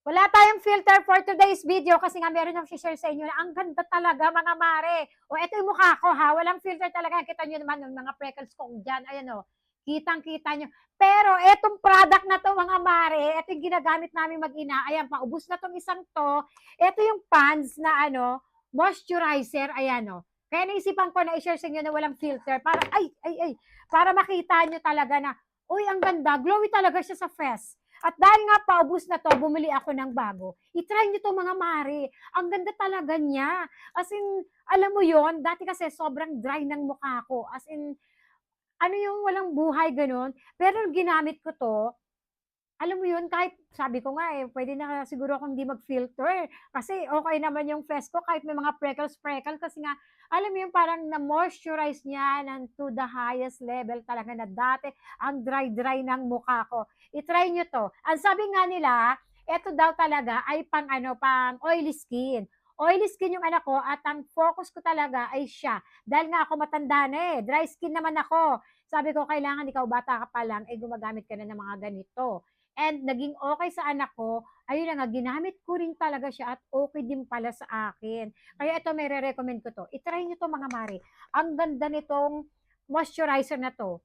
Wala tayong filter for today's video kasi nga meron akong share sa inyo na ang ganda talaga mga mare. O ito yung mukha ko ha, walang filter talaga. Kita nyo naman yung mga freckles kong dyan. Ayan o, kitang-kita nyo. Pero etong product na to mga mare, ito yung ginagamit namin mag-ina. Ayan, paubos na tong isang to. Ito yung pans na ano, moisturizer. Ayan o. Kaya naisipan ko na i-share sa inyo na walang filter para, para makita nyo talaga na, uy, ang ganda. Glowy talaga siya sa face. At dahil nga paubos na to, bumili ako ng bago. I-try nyo to mga mare. Ang ganda talaga niya. As in, alam mo yon dati kasi sobrang dry ng mukha ko. As in, ano yung walang buhay ganun. Pero ginamit ko to, alam mo yun, kahit sabi ko nga pwede na siguro akong di mag-filter. Kasi okay naman yung face ko kahit may mga freckles kasi nga, alam mo yun, parang na-moisturize niya to the highest level talaga na dati ang dry-dry ng mukha ko. I-try nyo to. Ang sabi nga nila, eto daw talaga ay pang ano, pang oily skin. Oily skin yung anak ko at ang focus ko talaga ay siya. Dahil nga ako matanda na dry skin naman ako. Sabi ko, kailangan ikaw bata ka pa lang, gumagamit ka na ng mga ganito. And naging okay sa anak ko, ayun na nga, ginamit ko rin talaga siya at okay din pala sa akin. Kaya ito, may re-recommend ko to. I-try nyo to mga mare. Ang ganda nitong moisturizer na to.